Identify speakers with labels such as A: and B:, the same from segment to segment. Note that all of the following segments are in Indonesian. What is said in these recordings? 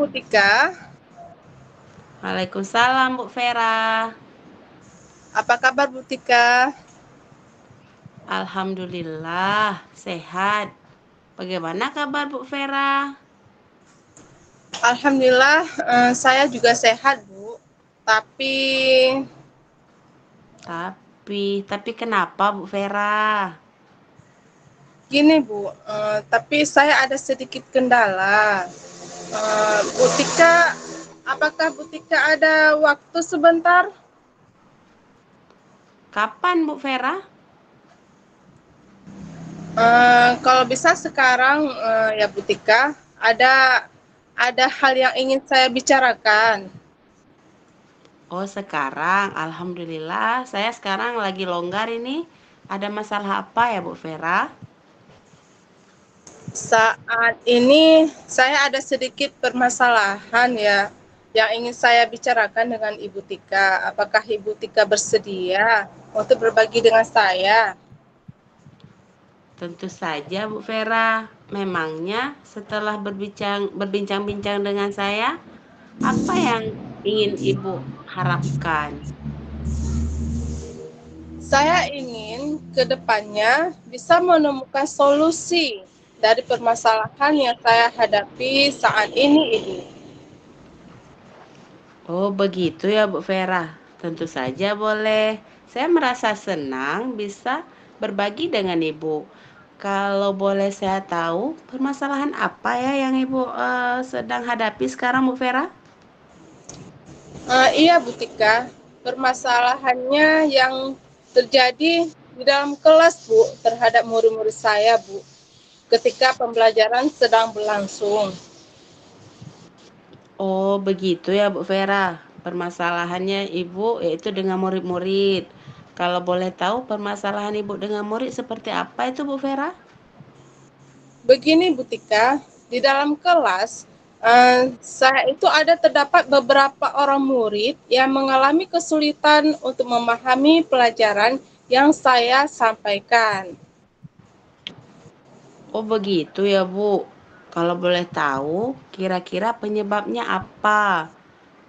A: Bu Tika.
B: Waalaikumsalam Bu Vera.
A: Apa kabar Bu Tika?
B: Alhamdulillah sehat. Bagaimana kabar Bu Vera?
A: Alhamdulillah saya juga sehat Bu. Tapi
B: Tapi kenapa Bu Vera?
A: gini Bu, tapi saya ada sedikit kendala. Bu Tika, apakah Bu Tika ada waktu sebentar?
B: Kapan Bu Vera?
A: Kalau bisa sekarang ya Bu Tika, ada hal yang ingin saya bicarakan.
B: Oh sekarang, Alhamdulillah saya sekarang lagi longgar ini. Ada masalah apa ya Bu Vera?
A: Saat ini saya ada sedikit permasalahan ya yang ingin saya bicarakan dengan Ibu Tika. Apakah Ibu Tika bersedia untuk berbagi dengan saya?
B: Tentu saja Bu Vera. Memangnya setelah berbincang-bincang dengan saya, apa yang ingin Ibu harapkan?
A: Saya ingin ke depannya bisa menemukan solusi dari permasalahan yang saya hadapi saat ini, Ibu.
B: Oh, begitu ya, Bu Vera. Tentu saja boleh. Saya merasa senang bisa berbagi dengan Ibu. Kalau boleh saya tahu, permasalahan apa ya yang Ibu sedang hadapi sekarang, Bu Vera?
A: Iya, Bu Tika. Permasalahannya yang terjadi di dalam kelas, Bu, terhadap murid-murid saya, Bu, ketika pembelajaran sedang berlangsung.
B: Oh, begitu ya, Bu Vera. Permasalahannya Ibu yaitu dengan murid-murid. Kalau boleh tahu permasalahan Ibu dengan murid seperti apa itu, Bu Vera?
A: Begini, Bu Tika, di dalam kelas, saya itu ada terdapat beberapa orang murid yang mengalami kesulitan untuk memahami pelajaran yang saya sampaikan.
B: Oh begitu ya Bu. Kalau boleh tahu, kira-kira penyebabnya apa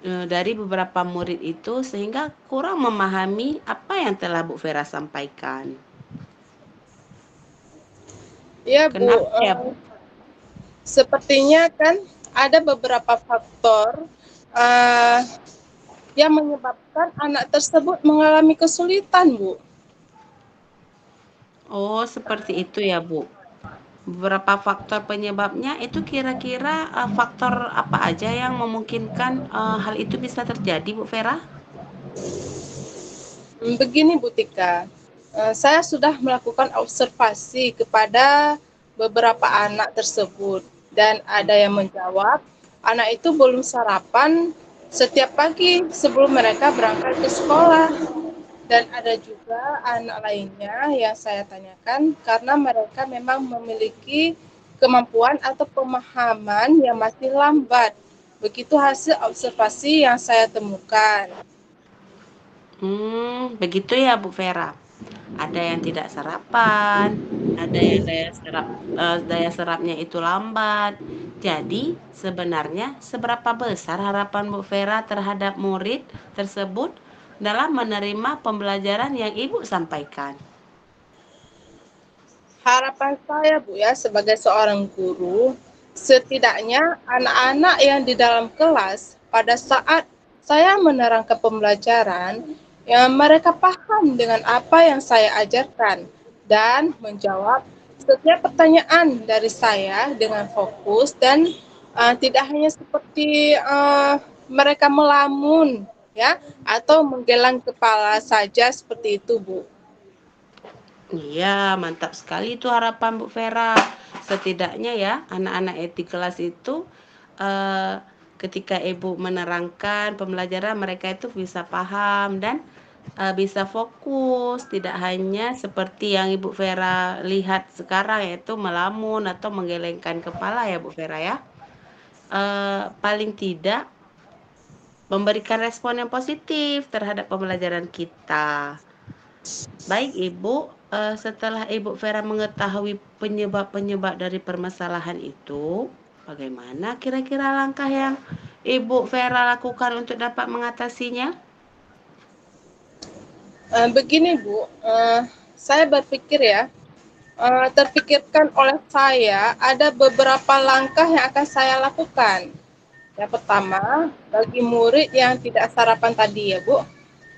B: dari beberapa murid itu sehingga kurang memahami apa yang telah Bu Vera sampaikan?
A: Ya, Bu,
B: Kenapa ya Bu?
A: sepertinya kan ada beberapa faktor uh, yang menyebabkan anak tersebut mengalami kesulitan, Bu.
B: Oh seperti itu ya Bu. Beberapa faktor penyebabnya itu kira-kira faktor apa aja yang memungkinkan hal itu bisa terjadi Bu Vera?
A: Begini Bu Tika, saya sudah melakukan observasi kepada beberapa anak tersebut dan ada yang menjawab anak itu belum sarapan setiap pagi sebelum mereka berangkat ke sekolah, dan ada juga anak lainnya yang saya tanyakan karena mereka memang memiliki kemampuan atau pemahaman yang masih lambat. Begitu hasil observasi yang saya temukan.
B: Begitu ya Bu Vera. Ada yang tidak sarapan, ada yang daya serapnya itu lambat. Jadi, sebenarnya seberapa besar harapan Bu Vera terhadap murid tersebut dalam menerima pembelajaran yang Ibu sampaikan?
A: Harapan saya Bu ya sebagai seorang guru, setidaknya anak-anak yang di dalam kelas pada saat saya menerangkan pembelajaran, ya mereka paham dengan apa yang saya ajarkan dan menjawab setiap pertanyaan dari saya dengan fokus dan tidak hanya seperti mereka melamun ya atau menggeleng kepala saja seperti itu Bu.
B: Iya, mantap sekali itu harapan Bu Vera. Setidaknya ya, anak-anak di kelas itu eh, ketika Ibu menerangkan pembelajaran mereka itu bisa paham dan bisa fokus, tidak hanya seperti yang Ibu Vera lihat sekarang yaitu melamun atau menggelengkan kepala ya Bu Vera ya. Paling tidak memberikan respon yang positif terhadap pembelajaran kita. Baik Ibu, setelah Ibu Vera mengetahui penyebab-penyebab dari permasalahan itu, Bagaimana kira-kira langkah yang Ibu Vera lakukan untuk dapat mengatasinya?
A: Begini Bu, saya berpikir ya, terpikirkan oleh saya ada beberapa langkah yang akan saya lakukan. Yang pertama, bagi murid yang tidak sarapan tadi ya Bu,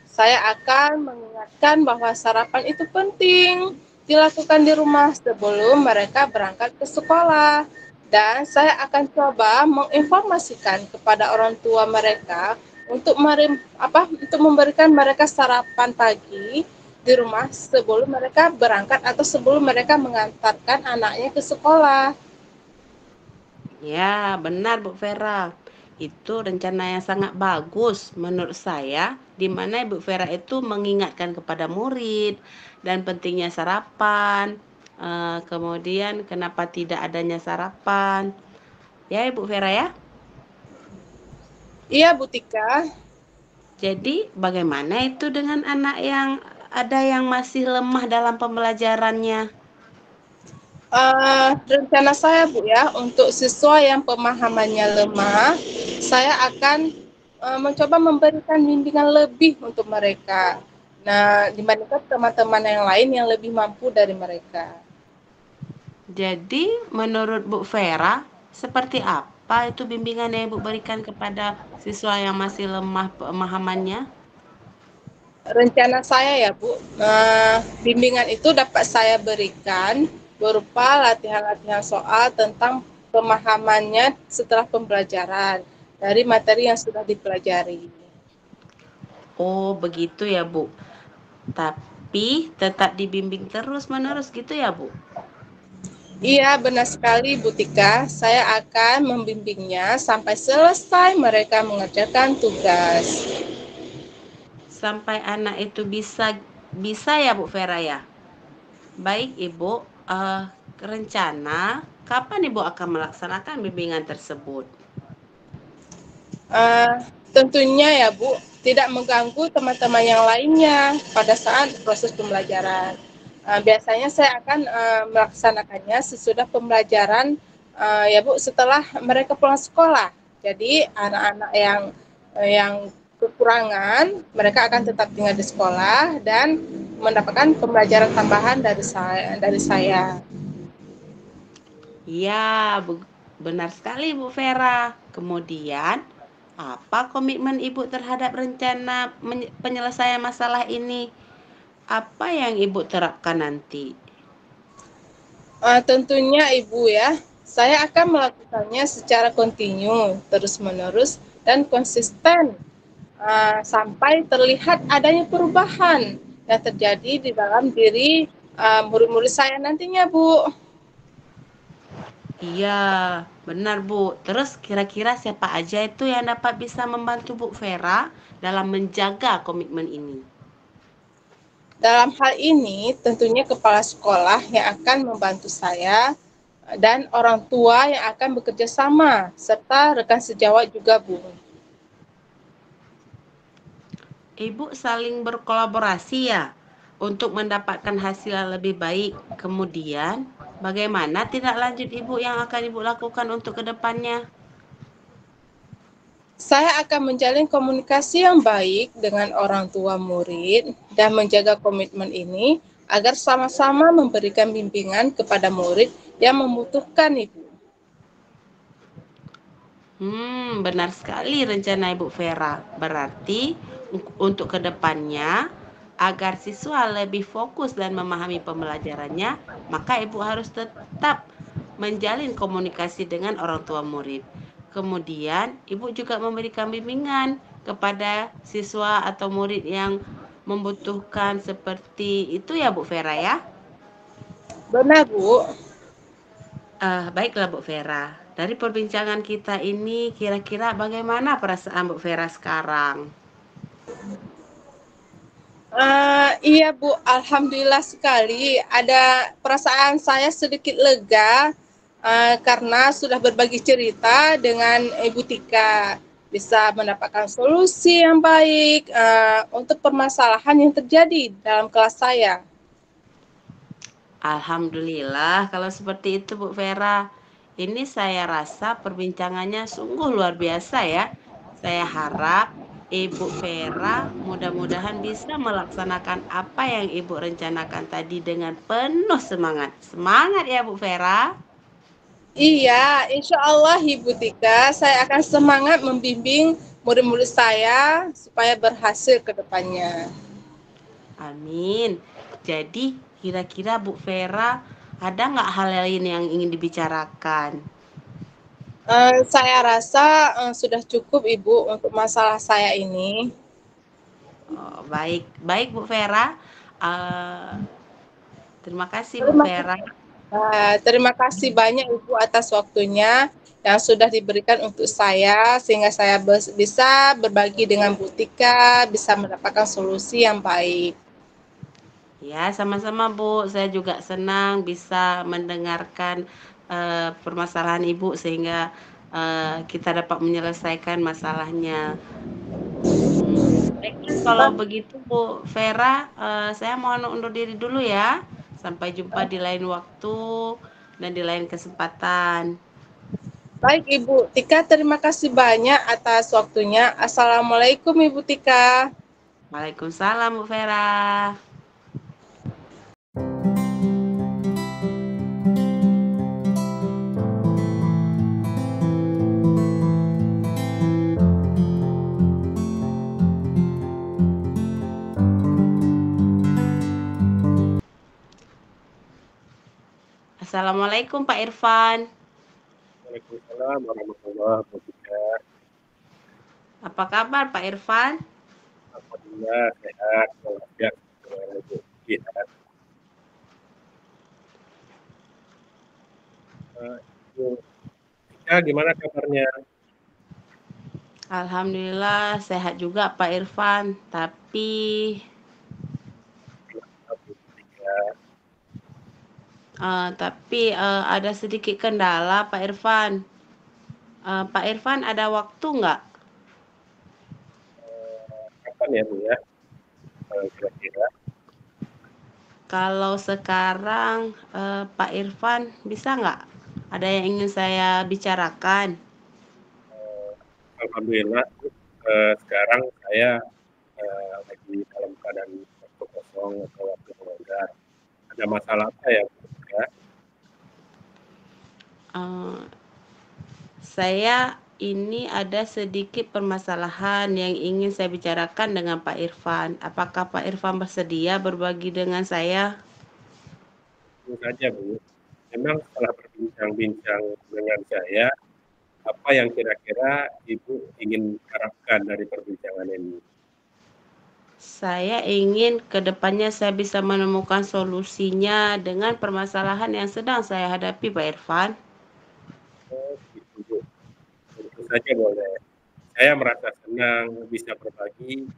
A: saya akan mengingatkan bahwa sarapan itu penting dilakukan di rumah sebelum mereka berangkat ke sekolah. Dan saya akan coba menginformasikan kepada orang tua mereka untuk memberikan mereka sarapan pagi di rumah sebelum mereka berangkat atau sebelum mereka mengantarkan anaknya ke sekolah.
B: Ya, benar Bu Vera. Itu rencana yang sangat bagus menurut saya, di mana Ibu Vera itu mengingatkan kepada murid dan pentingnya sarapan. Kemudian kenapa tidak adanya sarapan? Ya, Ibu Vera ya.
A: Iya, Bu Tika.
B: Jadi, bagaimana itu dengan anak yang ada yang masih lemah dalam pembelajarannya?
A: Rencana saya Bu ya, untuk siswa yang pemahamannya lemah, saya akan mencoba memberikan bimbingan lebih untuk mereka. Nah, dibandingkan teman-teman yang lain yang lebih mampu dari mereka.
B: Jadi, menurut Bu Vera, seperti apa itu bimbingan yang Ibu berikan kepada siswa yang masih lemah pemahamannya?
A: Rencana saya ya Bu, bimbingan itu dapat saya berikan berupa latihan-latihan soal tentang pemahamannya setelah pembelajaran dari materi yang sudah dipelajari.
B: Oh, begitu ya, Bu. Tapi tetap dibimbing terus-menerus gitu ya, Bu.
A: Iya, benar sekali Bu Tika. Saya akan membimbingnya sampai selesai mereka mengerjakan tugas.
B: Sampai anak itu bisa bisa ya, Bu Vera ya. Baik, Ibu, rencana kapan Ibu akan melaksanakan bimbingan tersebut?
A: Eh, Tentunya ya Bu, tidak mengganggu teman-teman yang lainnya pada saat proses pembelajaran. Biasanya saya akan melaksanakannya sesudah pembelajaran ya Bu, setelah mereka pulang sekolah. Jadi anak-anak yang kekurangan, mereka akan tetap tinggal di sekolah dan mendapatkan pembelajaran tambahan dari saya.
B: Ya, benar sekali Bu Vera. Kemudian, apa komitmen Ibu terhadap rencana penyelesaian masalah ini? Apa yang Ibu terapkan nanti?
A: Tentunya Ibu ya, saya akan melakukannya secara kontinu, terus-menerus, dan konsisten sampai terlihat adanya perubahan yang terjadi di dalam diri murid-murid saya nantinya, Bu.
B: Iya, benar Bu. Terus kira-kira siapa aja itu yang dapat bisa membantu Bu Vera dalam menjaga komitmen ini?
A: Dalam hal ini, tentunya kepala sekolah yang akan membantu saya dan orang tua yang akan bekerja sama, serta rekan sejawat juga, Bu.
B: Ibu saling berkolaborasi ya untuk mendapatkan hasil yang lebih baik. Kemudian, bagaimana tindak lanjut Ibu yang akan Ibu lakukan untuk kedepannya?
A: Saya akan menjalin komunikasi yang baik dengan orang tua murid dan menjaga komitmen ini agar sama-sama memberikan bimbingan kepada murid yang membutuhkan, Ibu.
B: Benar sekali rencana Ibu Vera. Berarti untuk kedepannya, agar siswa lebih fokus dan memahami pembelajarannya, maka Ibu harus tetap menjalin komunikasi dengan orang tua murid. Kemudian, Ibu juga memberikan bimbingan kepada siswa atau murid yang membutuhkan seperti itu ya Bu Vera ya.
A: Benar, Bu.
B: Baiklah Bu Vera. Dari perbincangan kita ini, kira-kira bagaimana perasaan Bu Vera sekarang?
A: Iya, Bu. Alhamdulillah sekali. Ada perasaan saya sedikit lega karena sudah berbagi cerita dengan Ibu Tika. Bisa mendapatkan solusi yang baik untuk permasalahan yang terjadi dalam kelas saya.
B: Alhamdulillah kalau seperti itu Bu Vera. Ini saya rasa perbincangannya sungguh luar biasa ya. Saya harap Ibu Vera mudah-mudahan bisa melaksanakan apa yang Ibu rencanakan tadi dengan penuh semangat. Semangat ya Bu Vera.
A: Iya, insya Allah Ibu Tika, saya akan semangat membimbing murid-murid saya supaya berhasil ke depannya.
B: Amin. Jadi kira-kira Bu Vera ada nggak hal lain yang ingin dibicarakan?
A: Saya rasa sudah cukup Ibu untuk masalah saya ini.
B: Oh, baik, baik Bu Vera. Eh, terima kasih Bu
A: Terima,
B: Vera.
A: terima kasih banyak Ibu atas waktunya yang sudah diberikan untuk saya sehingga saya bisa berbagi dengan Bu Tika, bisa mendapatkan solusi yang baik.
B: Ya, sama-sama Bu. Saya juga senang bisa mendengarkan permasalahan Ibu sehingga kita dapat menyelesaikan masalahnya. Baiklah, kalau begitu Bu Vera, saya mohon undur diri dulu ya. Sampai jumpa di lain waktu dan di lain kesempatan.
A: Baik Ibu Tika, terima kasih banyak atas waktunya. Assalamualaikum Ibu Tika.
B: Waalaikumsalam Bu Vera. Assalamualaikum Pak Irfan.
C: Waalaikumsalam warahmatullahi wabarakatuh.
B: Apa kabar Pak Irfan?
C: Alhamdulillah sehat walafiat. Sehat. Ibu Tika, gimana kabarnya?
B: Alhamdulillah sehat juga Pak Irfan, tapi
C: Ibu Tika,
B: ada sedikit kendala Pak Irfan. Pak Irfan ada waktu nggak?
C: kapan ya Bu ya? Kira-kira
B: Kalau sekarang Pak Irfan bisa nggak? Ada yang ingin saya bicarakan?
C: alhamdulillah sekarang saya lagi dalam keadaan waktu kosong atau waktu longgar. Ada masalah apa ya Bu Tika?
B: Eh, saya ini ada sedikit permasalahan yang ingin saya bicarakan dengan Pak Irfan. Apakah Pak Irfan bersedia berbagi dengan saya?
C: Tentu saja Bu. Memang setelah berbincang-bincang dengan saya, apa yang kira-kira Ibu ingin harapkan dari perbincangan ini?
B: Saya ingin ke depannya saya bisa menemukan solusinya dengan permasalahan yang sedang saya hadapi, Pak Irfan.
C: Oh, gitu, Bu. Tentu saja boleh. Saya merasa senang bisa berbagi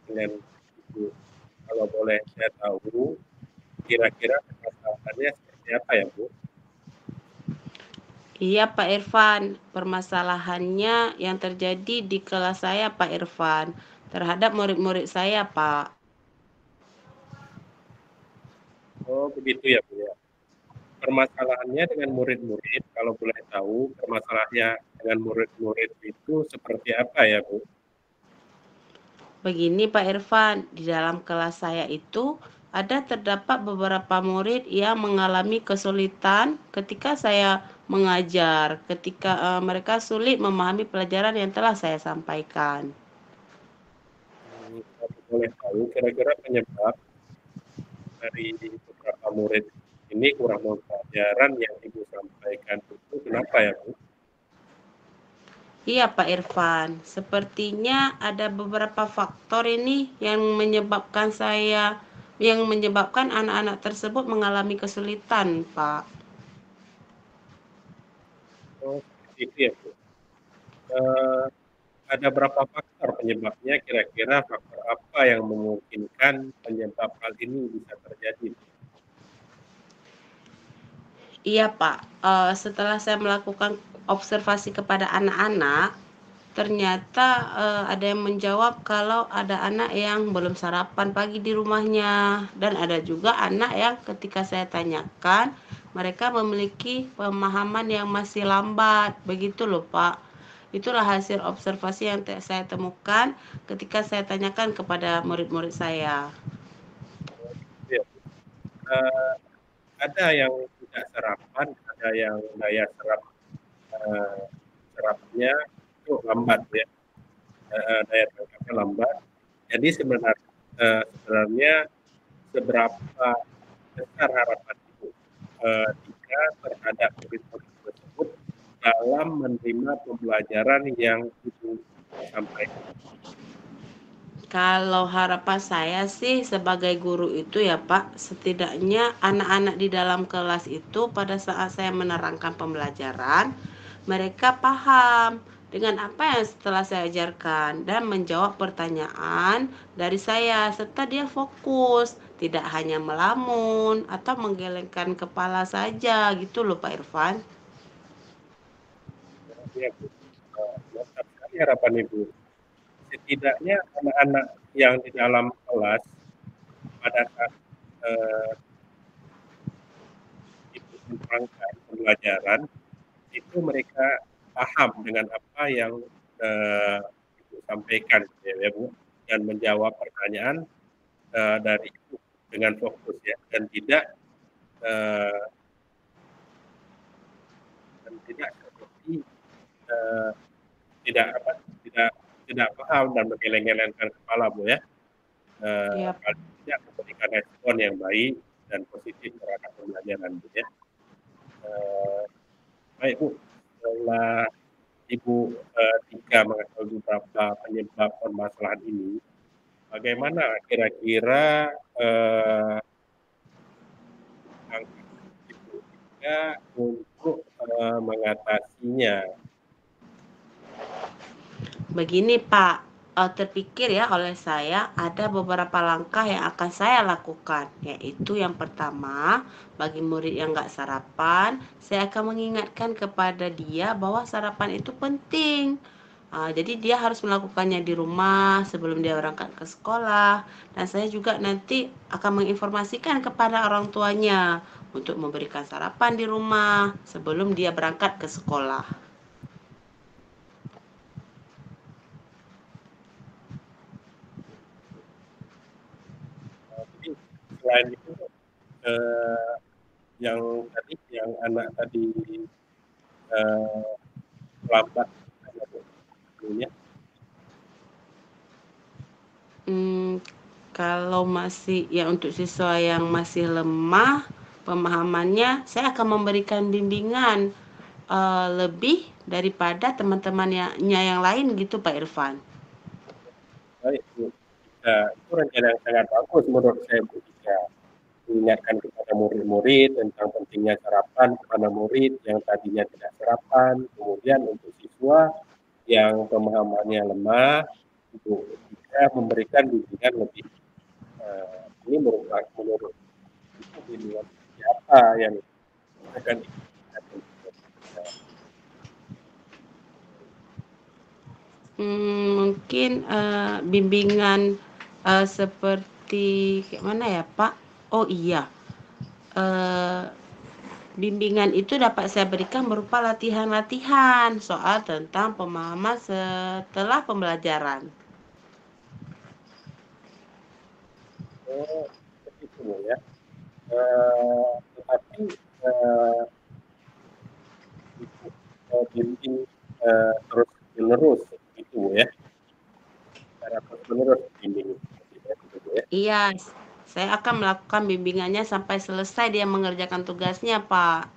C: dengan Ibu. Kalau boleh saya tahu, kira-kira permasalahannya seperti apa ya, Bu?
B: Iya, Pak Irfan. Permasalahannya yang terjadi di kelas saya, Pak Irfan, terhadap murid-murid saya, Pak.
C: Oh, begitu ya, Bu ya. Permasalahannya dengan murid-murid, kalau boleh tahu, permasalahannya dengan murid-murid itu seperti apa ya, Bu?
B: Begini, Pak Irfan, di dalam kelas saya itu ada terdapat beberapa murid yang mengalami kesulitan ketika saya mengajar, ketika mereka sulit memahami pelajaran yang telah saya sampaikan.
C: Kalau boleh tahu, kira-kira penyebab dari beberapa murid ini kurang mau pelajaran yang Ibu sampaikan itu kenapa ya, Bu?
B: Iya, Pak Irfan, sepertinya ada beberapa faktor ini yang menyebabkan anak-anak tersebut mengalami kesulitan, Pak.
C: Oh, seperti itu ya, Bu. Eh, ada berapa faktor penyebabnya? Kira-kira faktor apa yang memungkinkan penyebab hal ini bisa terjadi?
B: Iya, Pak. Setelah saya melakukan observasi kepada anak-anak, ternyata ada yang menjawab kalau ada anak yang belum sarapan pagi di rumahnya, dan ada juga anak yang ketika saya tanyakan, mereka memiliki pemahaman yang masih lambat. Begitu loh Pak. Itulah hasil observasi yang saya temukan ketika saya tanyakan kepada murid-murid saya.
C: Ya. Eh, ada yang tidak sarapan, ada yang daya serapnya itu lambat ya, daya tangkapnya lambat. Jadi sebenarnya seberapa besar harapan ibu jika terhadap murid-murid tersebut dalam menerima pembelajaran yang ibu sampaikan?
B: Kalau harapan saya sih sebagai guru itu ya Pak, setidaknya anak-anak di dalam kelas itu pada saat saya menerangkan pembelajaran, mereka paham dengan apa yang setelah saya ajarkan dan menjawab pertanyaan dari saya serta dia fokus, tidak hanya melamun atau menggelengkan kepala saja gitu loh Pak Irfan.
C: Ya, Bu. Mantap sekali harapan ibu. Setidaknya anak-anak yang di dalam kelas pada saat ibu menerangkan pembelajaran itu mereka paham dengan apa yang ibu sampaikan ya Bu, dan menjawab pertanyaan dari ibu dengan fokus ya, dan tidak seperti tidak paham dan menggeleng-gelengkan kepala Bu ya.
B: Yap.
C: Paling tidak memberikan respon yang baik dan positif terhadap pembelajaran Bu ya. Baik Bu, setelah Ibu Tika mengetahui beberapa penyebab permasalahan ini, bagaimana kira-kira langkah Ibu Tika untuk mengatasinya?
B: Begini Pak, terpikir ya oleh saya ada beberapa langkah yang akan saya lakukan, yaitu yang pertama, bagi murid yang nggak sarapan, saya akan mengingatkan kepada dia bahwa sarapan itu penting. Jadi dia harus melakukannya di rumah sebelum dia berangkat ke sekolah, dan saya juga nanti akan menginformasikan kepada orang tuanya untuk memberikan sarapan di rumah sebelum dia berangkat ke sekolah.
C: Jadi selain itu yang anak tadi lambat ya.
B: Kalau masih ya untuk siswa yang masih lemah pemahamannya, saya akan memberikan bimbingan lebih daripada teman-temannya yang lain gitu Pak Irfan.
C: Baik Bu, itu rencana yang sangat bagus menurut saya Bu Tika. Mengingatkan kepada murid-murid tentang pentingnya sarapan kepada murid yang tadinya tidak sarapan, kemudian untuk siswa yang pemahamannya lemah, Ibu Tika memberikan bimbingan lebih. Ini menurut itu bimbingan siapa yang akan diberikan?
B: Mungkin bimbingan seperti kayak mana ya Pak? Oh iya, bimbingan itu dapat saya berikan berupa latihan-latihan soal tentang pemahaman setelah pembelajaran.
C: Oh, begitu ya. Tetapi bimbing terus menerus itu ya, secara terus menerus bimbing ya.
B: Iya, saya akan melakukan bimbingannya sampai selesai dia mengerjakan tugasnya, Pak.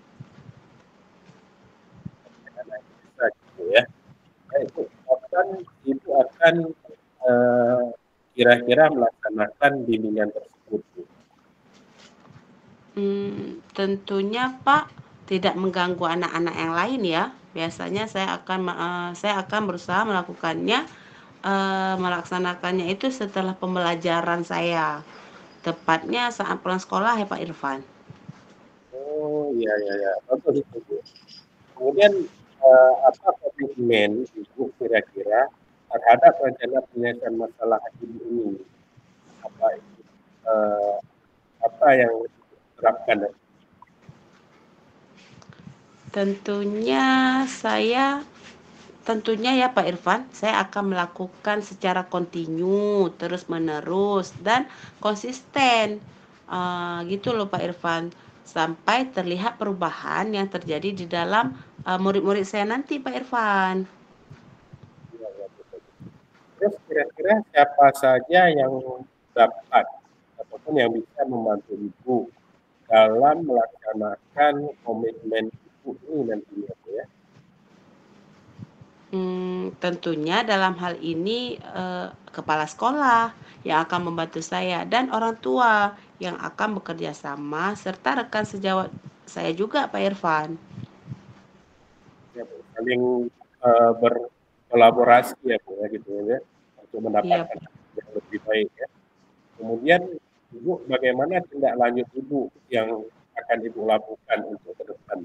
C: Bisa gitu ya. Ibu akan kira-kira melaksanakan bimbingan tersebut.
B: Tentunya Pak tidak mengganggu anak-anak yang lain ya. Biasanya saya akan berusaha melakukannya melaksanakannya itu setelah pembelajaran saya. Tepatnya saat pulang sekolah ya Pak Irfan.
C: Oh iya ya, bagus itu Bu. Kemudian apa komitmen Ibu kira-kira terhadap rencana penyelesaian masalah ibu ini? Apa yang diterapkan?
B: Tentunya ya Pak Irfan, saya akan melakukan secara kontinu, terus menerus dan konsisten. Gitu loh Pak Irfan, sampai terlihat perubahan yang terjadi di dalam murid-murid saya nanti Pak Irfan.
C: Ya, ya, betul. Terus kira-kira siapa saja yang dapat ataupun yang bisa membantu Ibu dalam melaksanakan komitmen Ibu ini nantinya ya?
B: Tentunya dalam hal ini kepala sekolah yang akan membantu saya dan orang tua yang akan bekerja sama serta rekan sejawat saya juga Pak Irfan.
C: Ya, Bu, saling berkolaborasi ya Bu ya gitu ya untuk
B: Iya,
C: mendapatkan yang lebih baik ya. Kemudian Ibu bagaimana tindak lanjut Ibu yang akan Ibu lakukan untuk ke depan?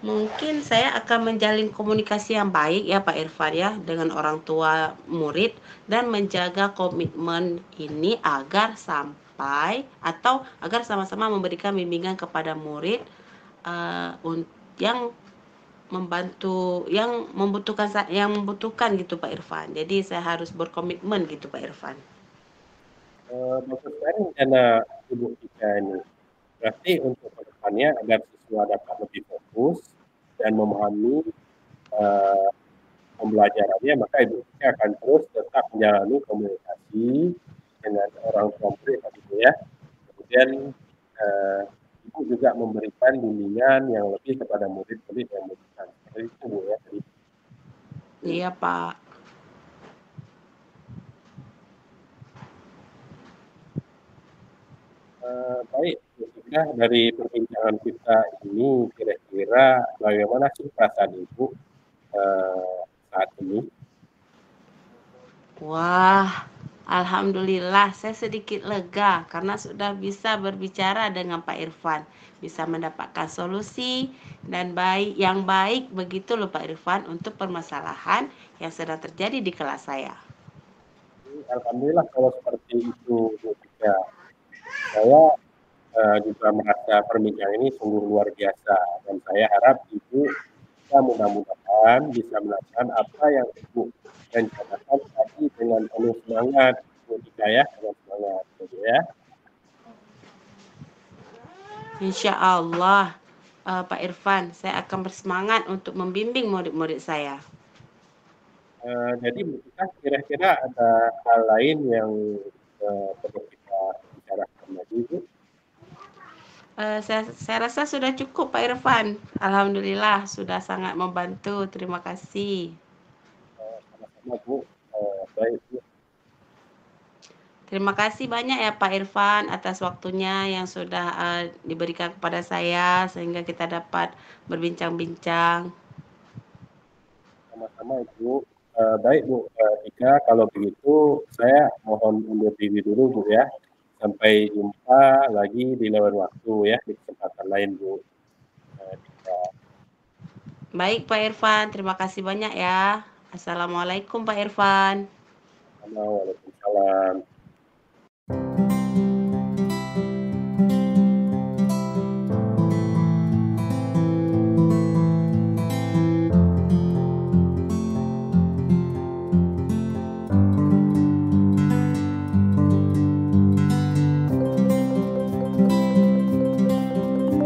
B: mungkin saya akan menjalin komunikasi yang baik ya Pak Irfan ya dengan orang tua murid dan menjaga komitmen ini agar sama-sama memberikan bimbingan kepada murid yang membutuhkan gitu Pak Irfan. Jadi saya harus berkomitmen gitu Pak Irfan.
C: Bagus sekali rencana Ibu Tika ini. Berarti untuk kedepannya agar siswa dapat lebih fokus dan memahami pembelajarannya, maka Ibu Tika akan terus tetap menjalani komunikasi dengan orang tua murid gitu ya. Kemudian Ibu juga memberikan bimbingan yang lebih kepada murid-murid yang membutuhkan. Seperti itu Bu ya.
B: Iya Pak.
C: Baik, sudah dari perbincangan kita ini kira-kira bagaimana sih perasaan Ibu saat ini?
B: Wah, alhamdulillah saya sedikit lega karena sudah bisa berbicara dengan Pak Irfan, bisa mendapatkan solusi dan yang baik begitu loh Pak Irfan untuk permasalahan yang sedang terjadi di kelas saya.
C: Alhamdulillah kalau seperti itu Bu Tika. Saya juga merasa perbincangan ini sungguh luar biasa dan saya harap Ibu bisa mudah-mudahan bisa melakukan apa yang Ibu rencanakan tadi dengan penuh semangat Bu Tika ya, dengan semangat gitu ya.
B: Insya Allah Pak Irfan, saya akan bersemangat untuk membimbing murid-murid saya.
C: Jadi Bu Tika kira-kira ada hal lain yang perlu kita bicarakan lagi Bu?
B: Saya rasa sudah cukup Pak Irfan. Alhamdulillah sudah sangat membantu. Terima kasih.
C: Sama-sama Bu. Baik Bu.
B: Terima kasih banyak ya Pak Irfan atas waktunya yang sudah diberikan kepada saya sehingga kita dapat berbincang-bincang.
C: Sama-sama Ibu. Baik Bu Tika, kalau begitu saya mohon undur diri dulu Bu ya. Sampai jumpa lagi di lain waktu ya, di kesempatan lain Bu Tika.
B: Baik Pak Irfan, terima kasih banyak ya. Assalamualaikum Pak Irfan.
C: Waalaikumsalam.